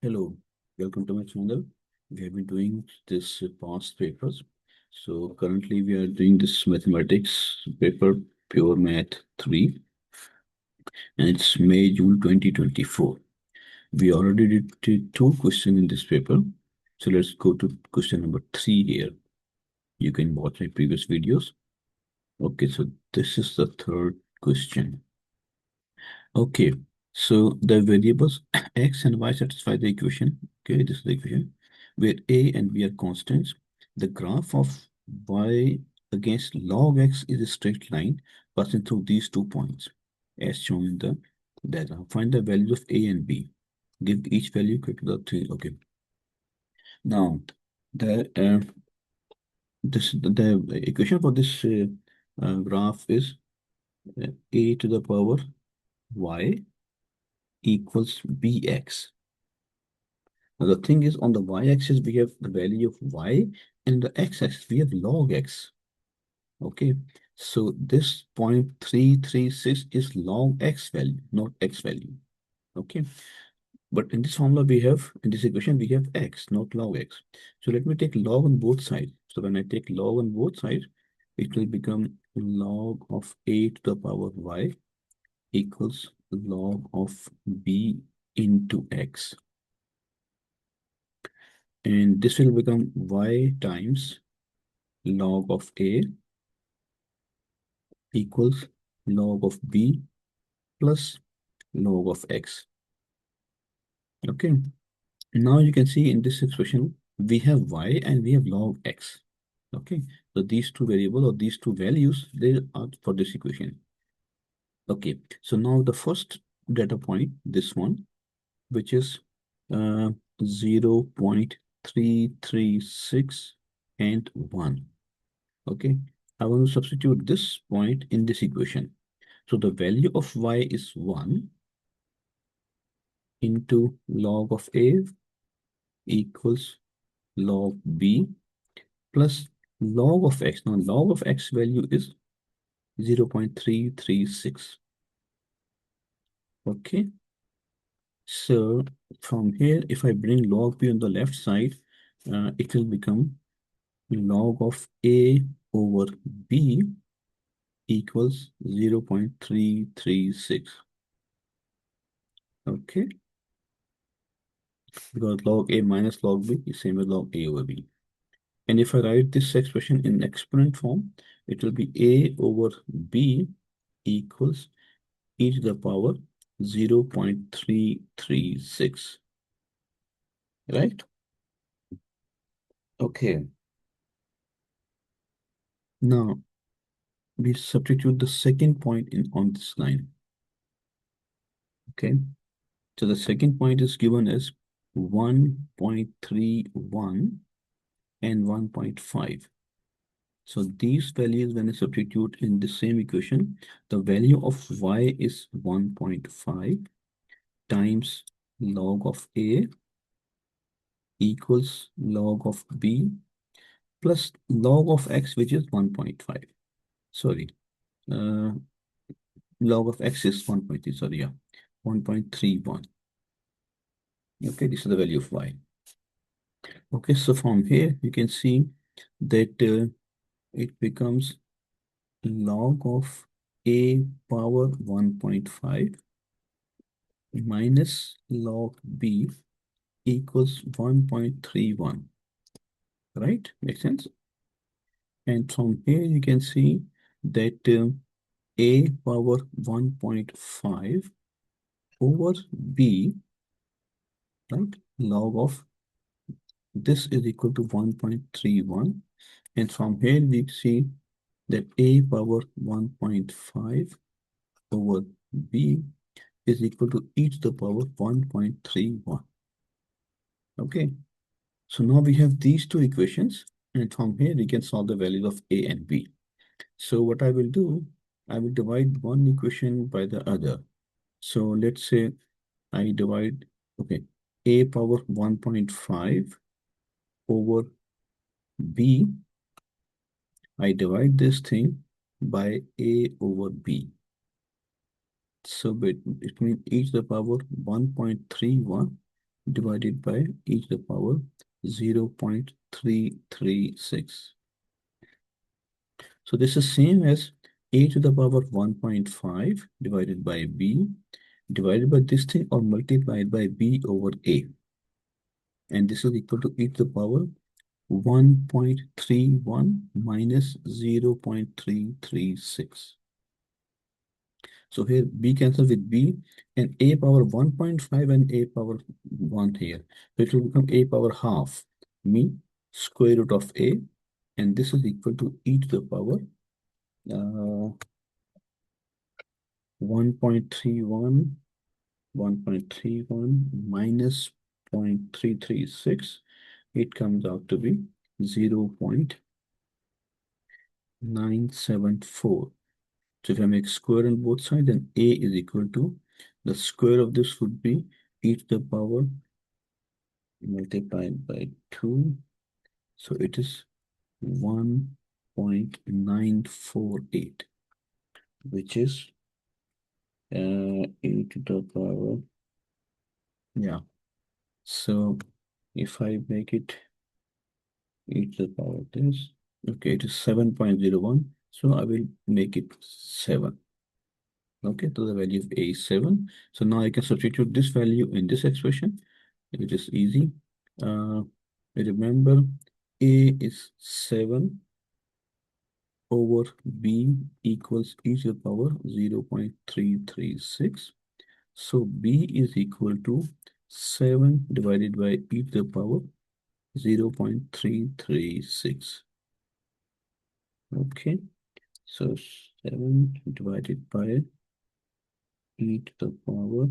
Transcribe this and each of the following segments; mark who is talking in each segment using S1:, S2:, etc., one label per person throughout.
S1: Hello, welcome to my channel. We have been doing this past papers. So currently we are doing this mathematics paper, Pure Math 3, and it's May, June 2024. We already did two questions in this paper. So let's go to question number 3 here. You can watch my previous videos. Okay, so this is the third question. Okay, so the variables x and y satisfy the equation. Okay, this is the equation where a and b are constants. The graph of y against log x is a straight line passing through these 2 points, as shown in the diagram. Find the values of a and b. Give each value equal to the three. Okay. Now, the the equation for this graph is a to the power y equals bx. Now the thing is, on the y-axis we have the value of y, and the x-axis we have log x. Okay, so this 0.336 is log x value, not x value. Okay, but in this formula we have, in this equation we have x, not log x. So let me take log on both sides. So when I take log on both sides, it will become log of a to the power y equals log of b into x. And this will become y times log of a equals log of b plus log of x. Okay, now you can see in this expression we have y and we have log x. Okay, so these two variables or these two values, they are for this equation. Okay, so now the first data point, this one, which is 0.336 and 1. Okay, I want to substitute this point in this equation. So the value of y is 1 into log of a equals log b plus log of x. Now log of x value is 0.336. Okay, so from here, if I bring log b on the left side, it will become log of a over b equals 0.336. Okay, because log a minus log b is same as log a over b. And if I write this expression in exponent form, it will be a over b equals e to the power 0.336. Right? Okay. Now we substitute the second point in on this line. Okay. So the second point is given as 1.31 and 1.5. So these values, when I substitute in the same equation, the value of y is 1.5 times log of a equals log of b plus log of x, which is 1.5. Sorry, uh, log of x is 1.3, sorry, yeah, 1.31. Okay, this is the value of y. Okay, so from here, you can see that it becomes log of a power 1.5 minus log b equals 1.31, right? Makes sense? And from here, you can see that a power 1.5 over b, right? Log of this is equal to 1.31. And from here, we see that a power 1.5 over b is equal to e to the power 1.31. Okay, so now we have these two equations, and from here we can solve the values of a and b. So what I will do, I will divide one equation by the other. So let's say I divide, okay, a power 1.5 over b. I divide this thing by a over b. So it means e to the power 1.31 divided by e to the power 0.336. So this is same as a to the power 1.5 divided by b divided by this thing or multiplied by b over a. And this is equal to e to the power 1.31 minus 0.336. So here b cancel with b and a power 1.5 and a power 1 here. So it will become a power half mean square root of a, and this is equal to e to the power 1.31 minus 0.336. It comes out to be 0.974. So if I make square on both sides, then a is equal to the square of this would be e to the power multiplied by 2. So it is 1.948, which is e to the power. Yeah. So if I make it e to the power this, okay, it is 7.01. So I will make it 7. Okay, so the value of a is 7. So now I can substitute this value in this expression, which is easy. Remember, a is 7 over b equals e to the power 0.336. So b is equal to 7 divided by e to the power 0.336. Okay, so 7 divided by e to the power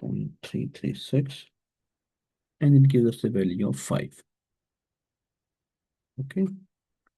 S1: 0.336, and it gives us the value of 5. Okay,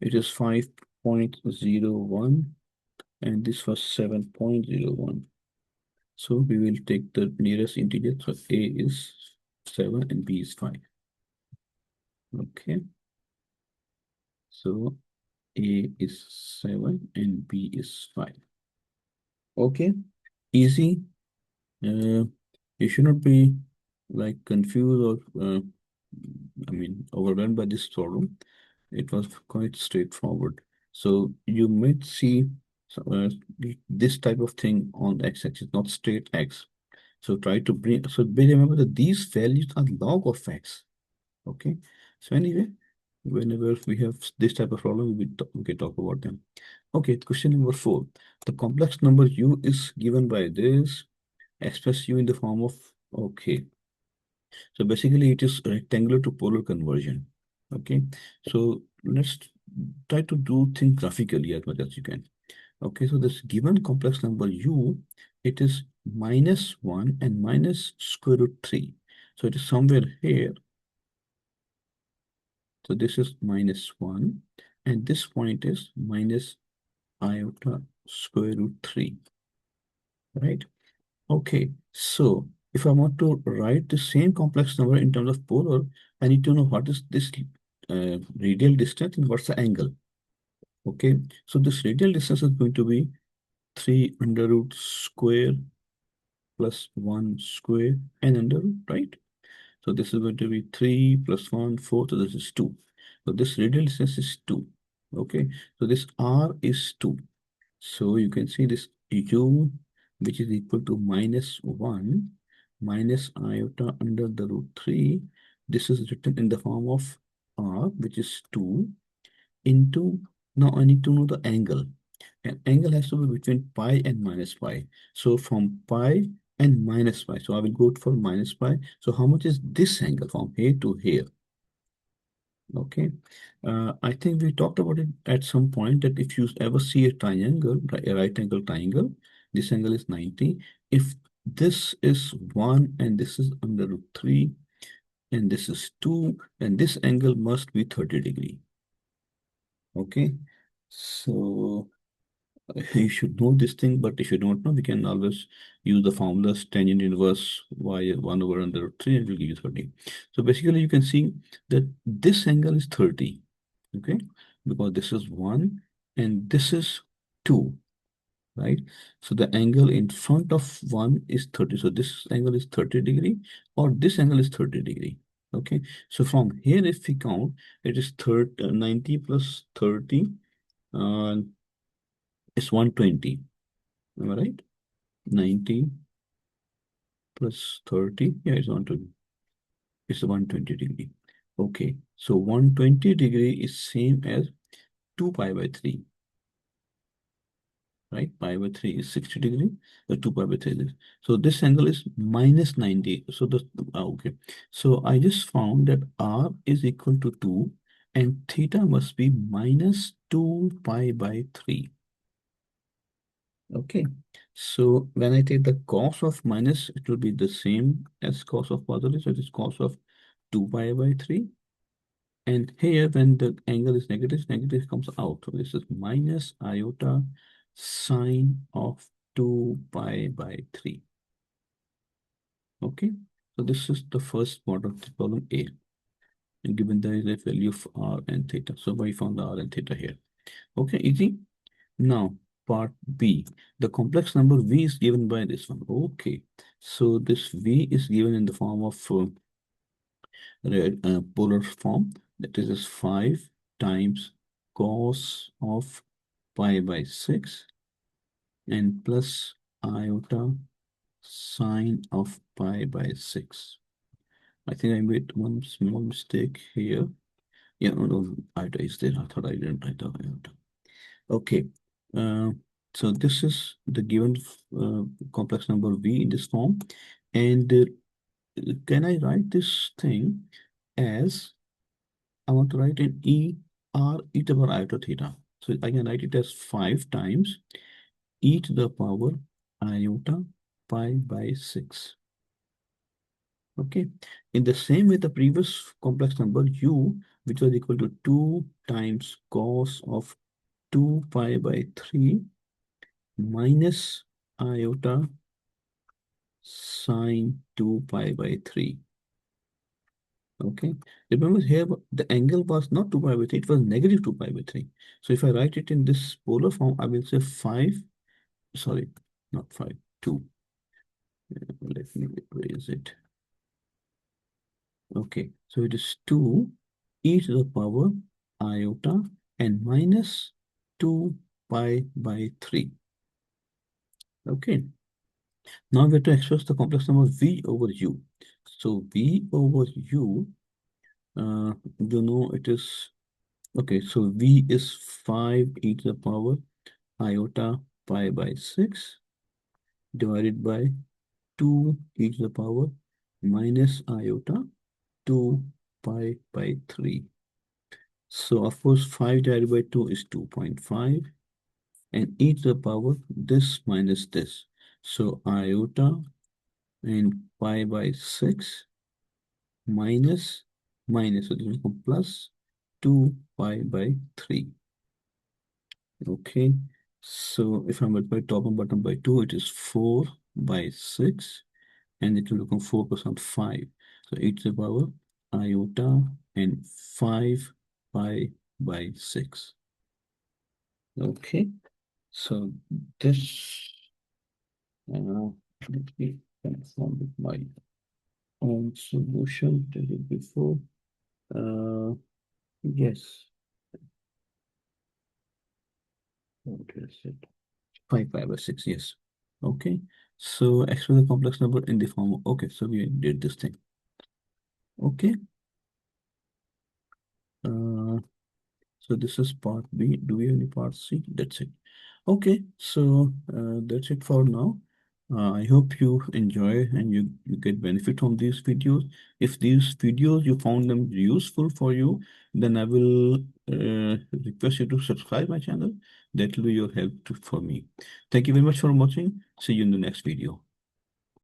S1: it is 5.01 and this was 7.01. So we will take the nearest integer. So a is 7 and b is 5. Okay, so a is 7 and b is 5. Okay, easy. You should not be like confused or overwhelmed by this problem. It was quite straightforward. So you might see this type of thing on x-axis, not straight x. So try to bring, so remember that these values are log of x. Okay. So anyway, whenever we have this type of problem, we can talk about them. Okay, question number 4. The complex number u is given by this. Express u in the form of, okay. So basically it is rectangular to polar conversion. Okay. So let's try to do things graphically as much as you can. Okay, so this given complex number u, it is -1 and minus square root 3. So it is somewhere here. So this is -1 and this point is minus iota square root 3, right? Okay, so if I want to write the same complex number in terms of polar, I need to know what is this radial distance and what's the angle. Okay, so this radial distance is going to be 3 under root square plus 1 square and under root, right? So this is going to be 3 plus 1, 4, so this is 2. So this radial distance is 2. Okay, so this r is 2. So you can see this u, which is equal to -1 minus iota under the root 3. This is written in the form of r, which is 2, into, now I need to know the angle. And angle has to be between pi and minus pi. So from pi and minus pi. So I will go for minus pi. So how much is this angle from here to here? Okay. I think we talked about it at some point that if you ever see a triangle, a right angle triangle, this angle is 90. If this is 1 and this is under root 3 and this is 2, and this angle must be 30 degree. Okay. So you should know this thing, but if you don't know, we can always use the formulas tangent inverse y 1 over under root 3 and it will give you 30. So basically you can see that this angle is 30, okay, because this is 1 and this is 2, right? So the angle in front of 1 is 30. So this angle is 30 degree or this angle is 30 degree. Okay. So from here, if we count, it is 30, 90 plus 30 uh, is 120. Am I right? 90 plus 30. Yeah, it's 120. It's 120 degree. Okay. So 120 degree is same as 2 pi by 3. Right? Pi by 3 is 60 degree. The 2 pi by 3 is. So this angle is minus 90. So okay. So I just found that R is equal to 2 and theta must be minus 2 pi by 3. Okay. So when I take the cos of minus, it will be the same as cos of positive. So it is cos of 2 pi by 3. And here, when the angle is negative, negative comes out. So this is minus iota sine of 2 pi by 3. Okay. So this is the first part of the problem A. And given there is a value of r and theta. So we found the r and theta here. Okay, easy. Now, part B. The complex number V is given by this one. Okay. So this V is given in the form of polar form. That is 5 times cos of pi by 6 and plus iota sine of pi by 6. I think I made one small mistake here. Yeah, no, iota is there. I thought I didn't write the iota. Okay. Uh, so this is the given complex number V in this form. And can I write this thing as I want to write in R e to the power iota theta. So I can write it as 5 times e to the power iota pi by 6. Okay. In the same way, the previous complex number u, which was equal to 2 times cos of 2 pi by 3 minus iota sine 2 pi by 3. Okay. Remember here, the angle was not 2 pi by 3, it was negative 2 pi by 3. So if I write it in this polar form, I will say 5, sorry, not 5, 2. Let me erase it. Okay, so it is 2 e to the power iota and minus 2 pi by 3. Okay, now we have to express the complex number v over u. So v over u, it is, okay, so v is 5 e to the power iota pi by 6 divided by 2 e to the power minus iota 2 pi by 3. So of course 5 divided by 2 is 2.5 and e to the power this minus this. So iota and pi by 6 minus minus, so this will become plus 2 pi by 3. Okay, so if I multiply top and bottom by 2, it is 4 by 6 and it will become 4% 5. So e to the power iota and 5 pi by 6. Okay, so this, let me confirm with my own solution. Did it before? Yes. What is it? 5 pi by 6, yes. Okay, so express the complex number in the form of, okay, so we did this thing. Okay, uh, so this is part B. Do we have any part C? That's it. Okay, so that's it for now. I hope you enjoy and you get benefit from these videos. If these videos you found them useful for you, then I will request you to subscribe my channel. That will be your help for me. Thank you very much for watching. See you in the next video.